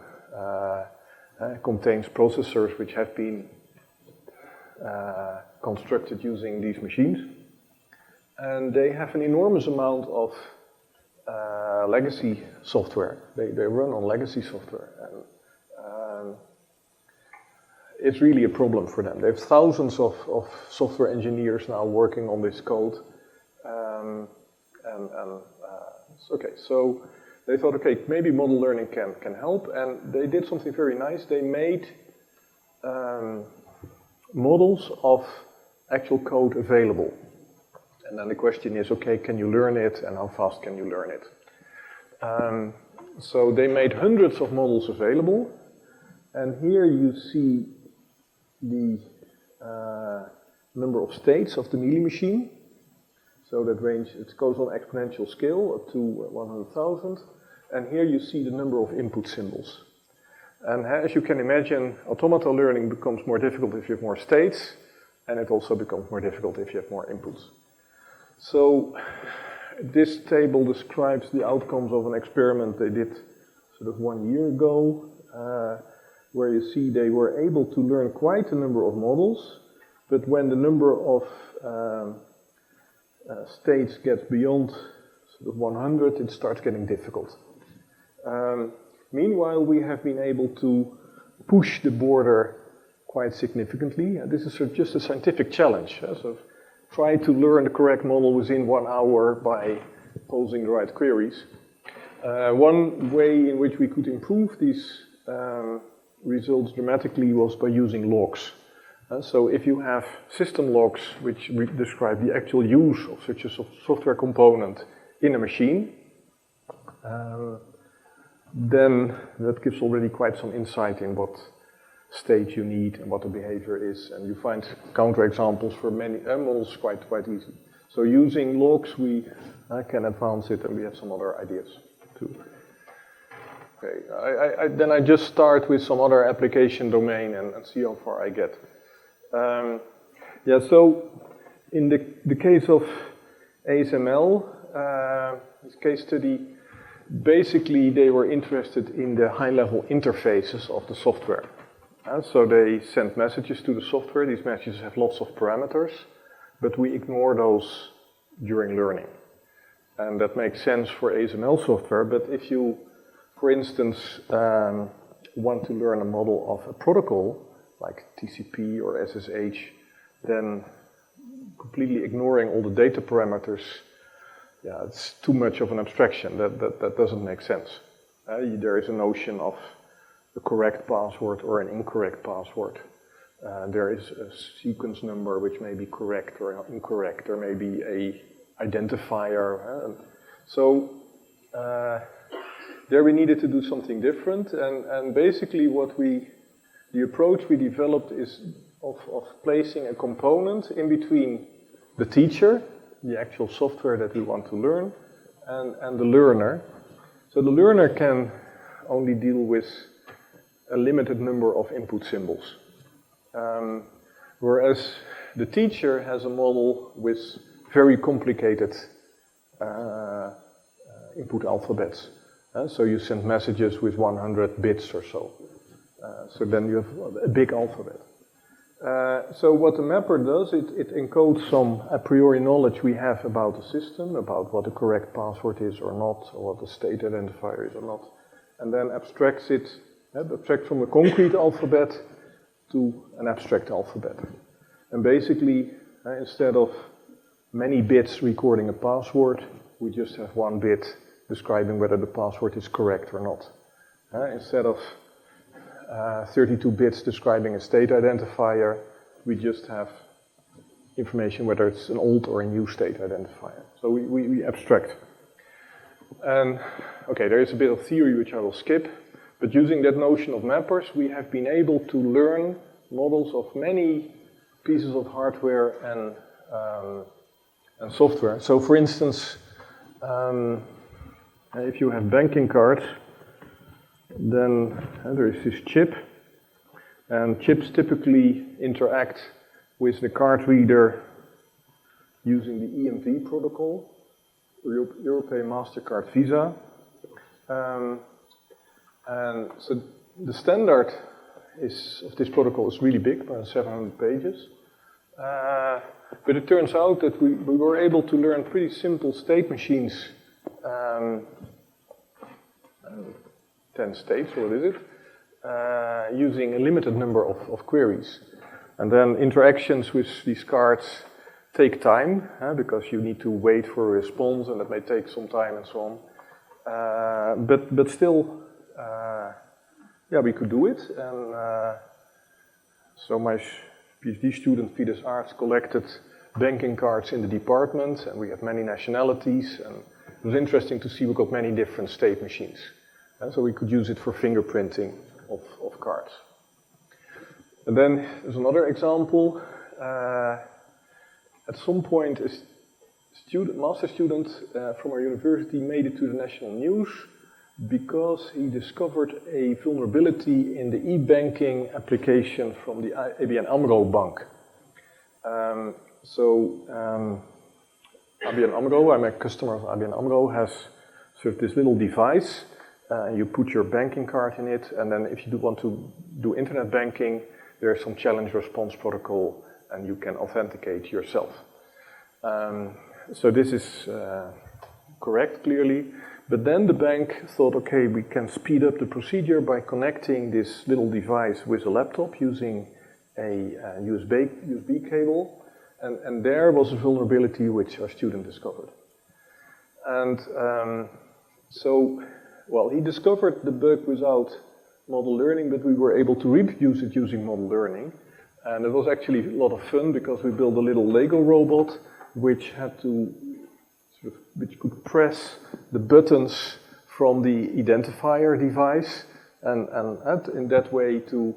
B: contains processors which have been constructed using these machines. And they have an enormous amount of legacy software. They run on legacy software. And it's really a problem for them. They have thousands of software engineers now working on this code. Okay, so they thought, okay, maybe model learning can help, and they did something very nice. They made models of actual code available. And then the question is, okay, can you learn it, and how fast can you learn it? So they made hundreds of models available, and here you see the number of states of the Mealy machine. So that range, it goes on exponential scale up to 100,000. And here you see the number of input symbols. And as you can imagine, automata learning becomes more difficult if you have more states, and it also becomes more difficult if you have more inputs. So this table describes the outcomes of an experiment they did sort of 1 year ago, where you see they were able to learn quite a number of models, but when the number of states gets beyond sort of 100, it starts getting difficult. Meanwhile, we have been able to push the border quite significantly. This is just a scientific challenge. So try to learn the correct model within 1 hour by posing the right queries. One way in which we could improve these results dramatically was by using logs. So if you have system logs which describe the actual use of such a software component in a machine, then that gives already quite some insight in what state you need and what the behavior is. And you find counterexamples for many models quite easy. So using logs, we can advance it, and we have some other ideas too. Okay, then I just start with some other application domain and see how far I get. So in the case of ASML, this case study, basically they were interested in the high-level interfaces of the software. So they sent messages to the software. These messages have lots of parameters, but we ignore those during learning. And that makes sense for ASML software, but if you, for instance, want to learn a model of a protocol, like TCP or SSH, then completely ignoring all the data parameters yeah, it's too much of an abstraction. That doesn't make sense. There is a notion of a correct password or an incorrect password. There is a sequence number which may be correct or incorrect. There may be a identifier. So there we needed to do something different, and basically the approach we developed is of placing a component in between the teacher, the actual software that we want to learn, and the learner. So the learner can only deal with a limited number of input symbols. Whereas the teacher has a model with very complicated input alphabets. So you send messages with 100 bits or so. So then you have a big alphabet. So what the mapper does, it encodes some a priori knowledge we have about the system, about what the correct password is or not, or what the state identifier is or not, and then abstracts from a concrete alphabet to an abstract alphabet. And basically, instead of many bits recording a password, we just have one bit describing whether the password is correct or not. Instead of 32 bits describing a state identifier, we just have information whether it's an old or a new state identifier. So we abstract. And okay, there is a bit of theory which I will skip, but using that notion of mappers, we have been able to learn models of many pieces of hardware and software. So for instance, if you have banking cards, then there is this chip, and chips typically interact with the card reader using the EMV protocol, Europay, MasterCard, Visa. And so the standard of this protocol is really big, about 700 pages. But it turns out that we were able to learn pretty simple state machines, 10 states, what is it? Using a limited number of queries. And then interactions with these cards take time, because you need to wait for a response, and that may take some time and so on. But still, we could do it. And so my PhD student, Fides Arts, collected banking cards in the department, and we had many nationalities, and it was interesting to see we got many different state machines. And so we could use it for fingerprinting of cards. And then there's another example. At some point, a master student from our university made it to the national news because he discovered a vulnerability in the e-banking application from the ABN AMRO bank. ABN AMRO, I'm a customer of ABN AMRO, has sort of this little device. You put your banking card in it, and then if you want to do internet banking, there's some challenge response protocol, and you can authenticate yourself. So this is correct, clearly. But then the bank thought, okay, we can speed up the procedure by connecting this little device with a laptop using a USB cable. And there was a vulnerability which our student discovered. And he discovered the bug without model learning, but we were able to reproduce it using model learning. And it was actually a lot of fun because we built a little Lego robot which could press the buttons from the identifier device and in that way to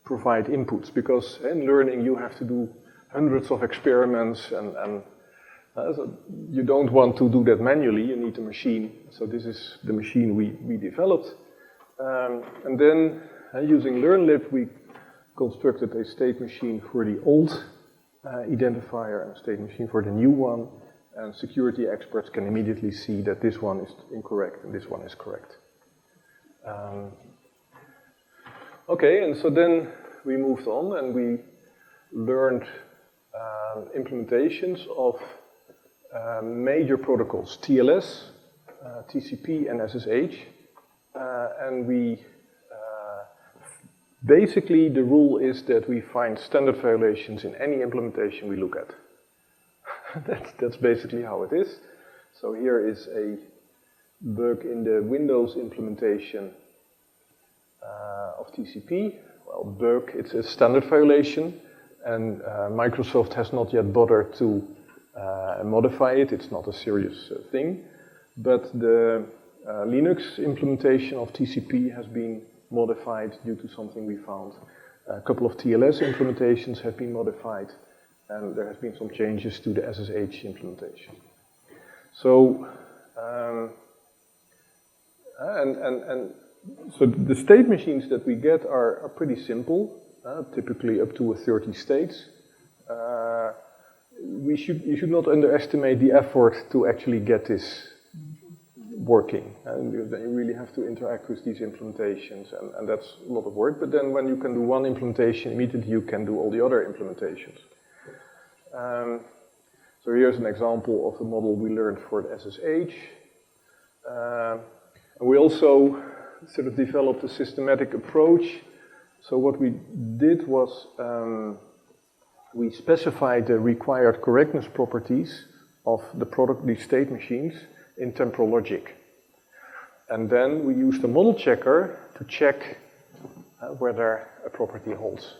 B: provide inputs. Because in learning you have to do hundreds of experiments and so you don't want to do that manually, you need a machine. So this is the machine we developed. And then using LearnLib we constructed a state machine for the old identifier and a state machine for the new one. And security experts can immediately see that this one is incorrect and this one is correct. Okay, and so then we moved on and we learned implementations of major protocols, TLS, TCP, and SSH. And we basically the rule is that we find standard violations in any implementation we look at. That's basically how it is. So here is a bug in the Windows implementation of TCP. Well, bug, it's a standard violation, and Microsoft has not yet bothered to modify it. It's not a serious thing. But the Linux implementation of TCP has been modified due to something we found. A couple of TLS implementations have been modified, and there have been some changes to the SSH implementation. So, so the state machines that we get are pretty simple, typically up to 30 states. You should not underestimate the effort to actually get this working, and then you really have to interact with these implementations, and that's a lot of work. But then when you can do one implementation, immediately you can do all the other implementations. So here's an example of the model we learned for the SSH. And we also sort of developed a systematic approach. So what we did was we specified the required correctness properties of these state machines in temporal logic. And then we used a model checker to check whether a property holds.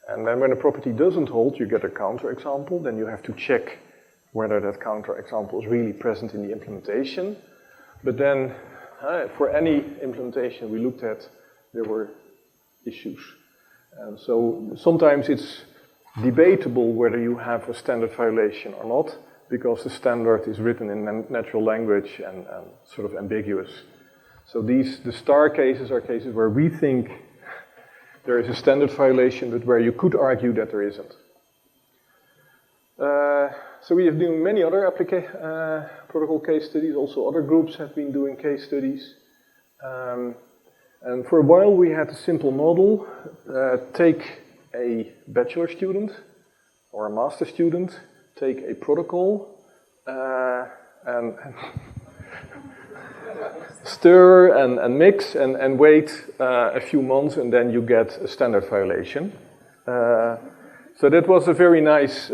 B: And then when a property doesn't hold, you get a counterexample. Then you have to check whether that counterexample is really present in the implementation. But then for any implementation we looked at, there were issues. And so sometimes it's debatable whether you have a standard violation or not, because the standard is written in natural language and sort of ambiguous. So the star cases are cases where we think there is a standard violation, but where you could argue that there isn't. So we have done many other protocol case studies. Also other groups have been doing case studies. And for a while we had a simple model. Take a bachelor student or a master student, take a protocol, and stir and mix and wait a few months, and then you get a standard violation. So that was a very nice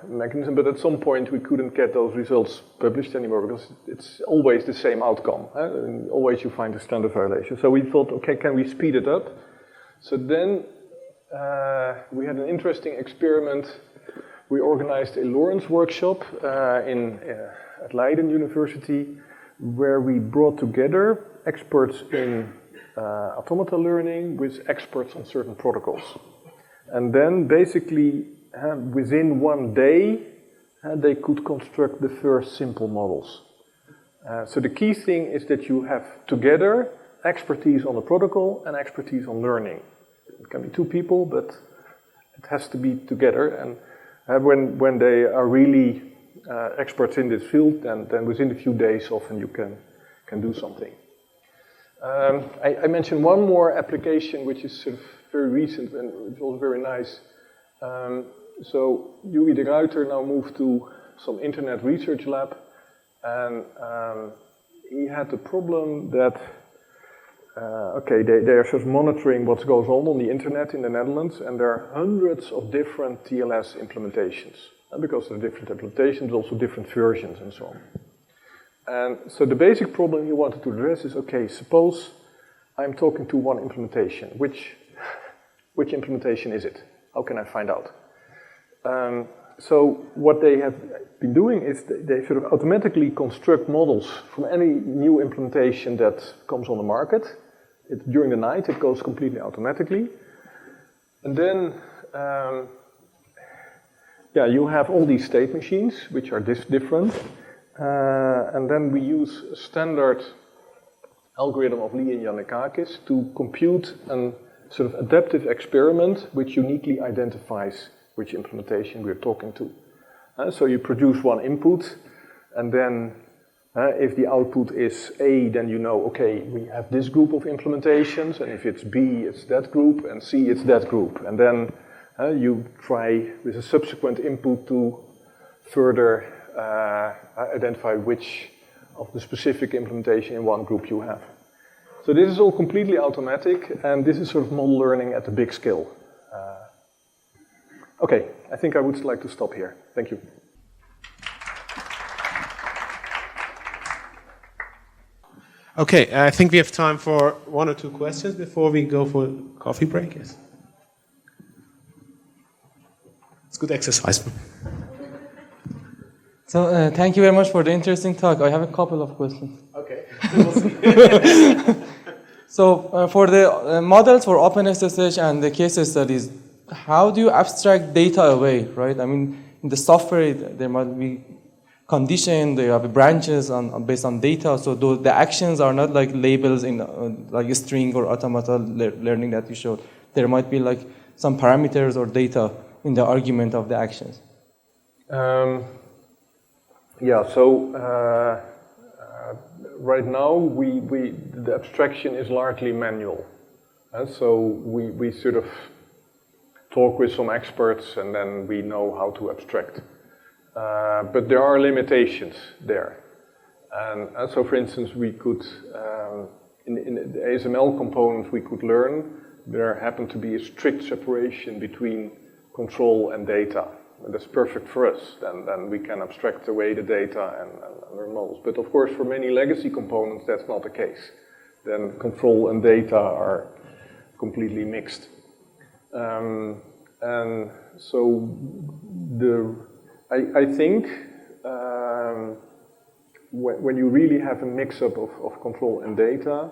B: mechanism, but at some point we couldn't get those results published anymore because it's always the same outcome. And always you find a standard violation. So we thought, okay, can we speed it up? So then we had an interesting experiment. We organized a Lawrence workshop at Leiden University, where we brought together experts in automata learning with experts on certain protocols. And then basically, within one day, they could construct the first simple models. So the key thing is that you have together expertise on the protocol and expertise on learning. It can be two people, but it has to be together. And when they are really experts in this field, then within a few days, often you can do something. I mentioned one more application, which is sort of very recent and it was very nice. So Yuri de Ruiter now moved to some internet research lab, and he had the problem that they are just monitoring what goes on the internet in the Netherlands, and there are hundreds of different TLS implementations. And because there are different implementations, also different versions and so on. And so the basic problem he wanted to address is, okay, suppose I'm talking to one implementation. Which implementation is it? How can I find out? So what they have been doing is they sort of automatically construct models from any new implementation that comes on the market. During the night, it goes completely automatically. And then, you have all these state machines, which are different. And then we use a standard algorithm of Lee and Yannikakis to compute a sort of adaptive experiment which uniquely identifies which implementation we're talking to. So you produce one input, and then if the output is A, then you know, okay, we have this group of implementations, and if it's B, it's that group, and C, it's that group. And then you try with a subsequent input to further identify which of the specific implementation in one group you have. So this is all completely automatic, and this is sort of model learning at a big scale. Okay, I think I would like to stop here. Thank you.
A: Okay, I think we have time for one or two questions before we go for coffee break. Yes. It's good exercise.
C: So thank you very much for the interesting talk. I have a couple of questions.
A: Okay. We'll see.
C: So for the models for OpenSSH and the case studies, how do you abstract data away, right? I mean, in the software, there might be condition, they have branches based on data, so the actions are not like labels in like a string or automata learning that you showed. There might be like some parameters or data in the argument of the actions.
B: Yeah, so right now the abstraction is largely manual. And so we sort of talk with some experts and then we know how to abstract. But there are limitations there. And so for instance, we could, in the ASML component we could learn, there happened to be a strict separation between control and data. And that's perfect for us. Then we can abstract away the data and learn models. But of course, for many legacy components, that's not the case. Then control and data are completely mixed. And so I think when you really have a mix-up of control and data,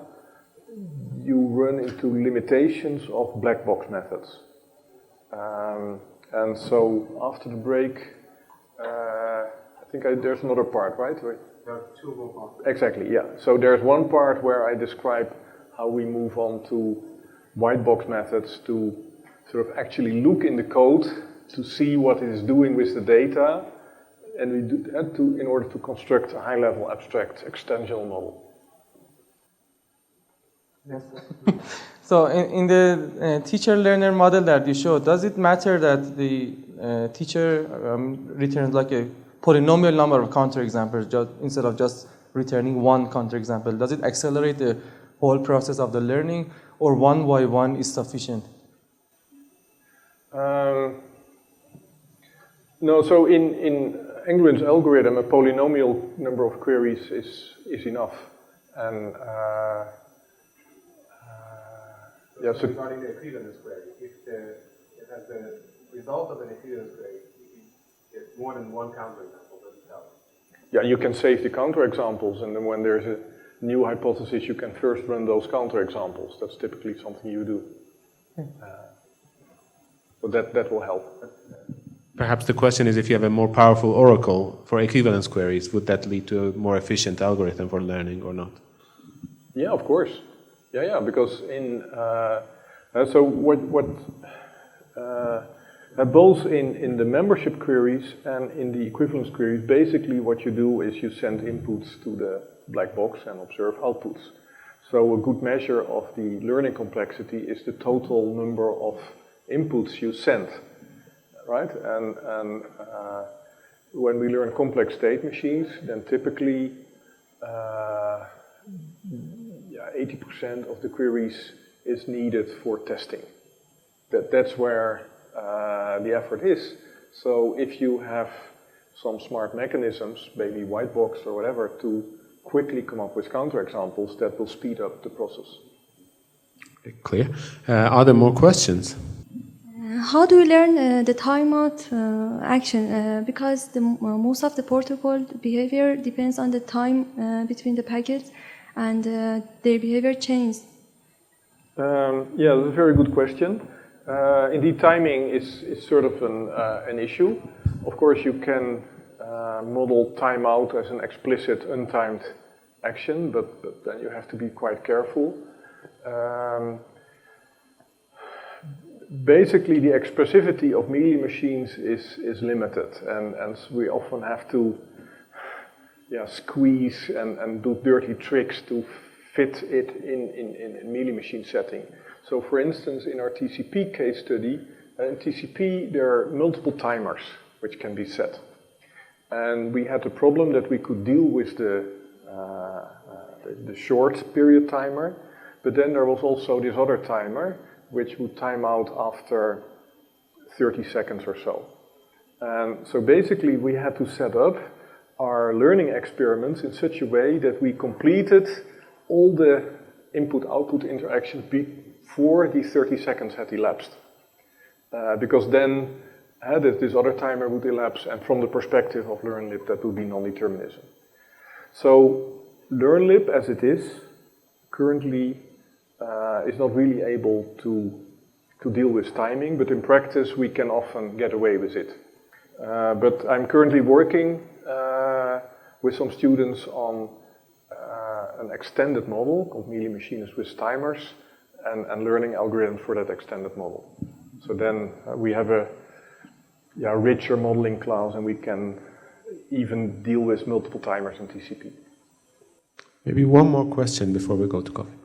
B: you run into limitations of black box methods. And so after the break, I think there's another part, right?
A: There are two more parts.
B: Exactly, yeah. So there's one part where I describe how we move on to white box methods to sort of actually look in the code to see what it is doing with the data, and we do that in order to construct a high-level abstract extensional model.
C: Yes. So in the teacher-learner model that you showed, does it matter that the teacher returns like a polynomial number of counterexamples instead of just returning one counterexample? Does it accelerate the whole process of the learning, or one by one is sufficient?
B: No, so in Engren's algorithm, a polynomial number of queries is enough. And yeah, so
A: regarding the equivalence query, if it has the result of an equivalence query, you get more than one counterexample, does it help?
B: yeah, you can save the counterexamples, and then when there's a new hypothesis, you can first run those counterexamples. That's typically something you do. So that will help.
A: Perhaps the question is, if you have a more powerful oracle for equivalence queries, would that lead to a more efficient algorithm for learning or not?
B: Yeah, of course. Yeah, because in so both in the membership queries and in the equivalence queries, basically what you do is you send inputs to the black box and observe outputs. So a good measure of the learning complexity is the total number of inputs you send, right? And when we learn complex state machines, then typically 80% of the queries is needed for testing. That's where the effort is. So if you have some smart mechanisms, maybe white box or whatever, to quickly come up with counterexamples, that will speed up the process.
A: Clear. Are there more questions?
D: How do we learn the timeout action? Because most of the protocol behavior depends on the time between the packets, and their behavior changes.
B: Yeah, that's a very good question. Indeed, timing is sort of an issue. Of course, you can model timeout as an explicit untimed action, but then you have to be quite careful. Basically, the expressivity of mealy machines is limited, and we often have to squeeze and do dirty tricks to fit it in mealy machine setting. So for instance, in our TCP case study, in TCP there are multiple timers which can be set. And we had the problem that we could deal with the short period timer, but then there was also this other timer which would time out after 30 seconds or so. And so basically we had to set up our learning experiments in such a way that we completed all the input-output interactions before the 30 seconds had elapsed. Because then this other timer would elapse, and from the perspective of LearnLib, that would be non-determinism. So LearnLib, as it is, currently is not really able to deal with timing, but in practice we can often get away with it. But I'm currently working with some students on an extended model called Mealy machines with timers and learning algorithms for that extended model. So then we have a richer modeling class, and we can even deal with multiple timers in TCP.
A: Maybe one more question before we go to coffee.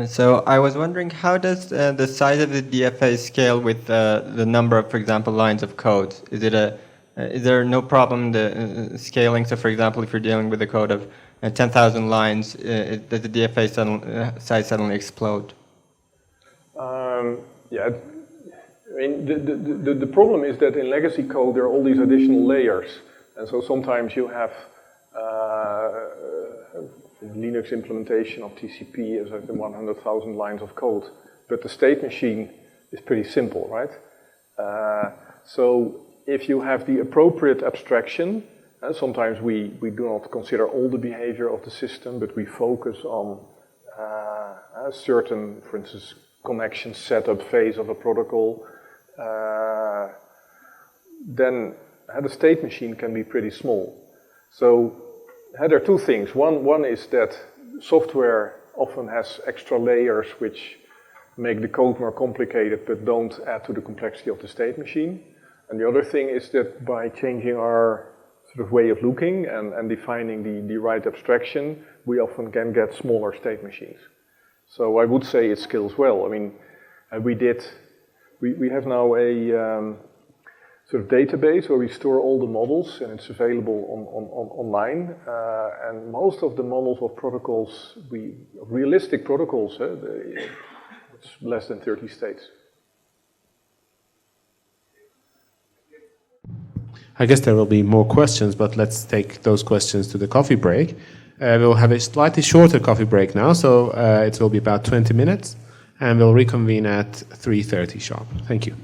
E: So I was wondering, how does the size of the DFA scale with the number of, for example, lines of code? Is there no problem the scaling? So, for example, if you're dealing with a code of 10,000 lines, does the DFA size suddenly explode?
B: Yeah, I mean, the problem is that in legacy code there are all these additional layers, and so sometimes you have Linux implementation of TCP is like 100,000 lines of code, but the state machine is pretty simple, right? So if you have the appropriate abstraction, sometimes we do not consider all the behavior of the system, but we focus on a certain, for instance, connection setup phase of a protocol, then the state machine can be pretty small. So there are two things. One is that software often has extra layers which make the code more complicated but don't add to the complexity of the state machine. And the other thing is that by changing our sort of way of looking and defining the right abstraction, we often can get smaller state machines. So I would say it scales well. I mean, we have now a sort of database where we store all the models, and it's available online. And most of the models of protocols, realistic protocols, it's less than 30 states.
A: I guess there will be more questions, but let's take those questions to the coffee break. We'll have a slightly shorter coffee break now, so it will be about 20 minutes, and we'll reconvene at 3:30 sharp. Thank you.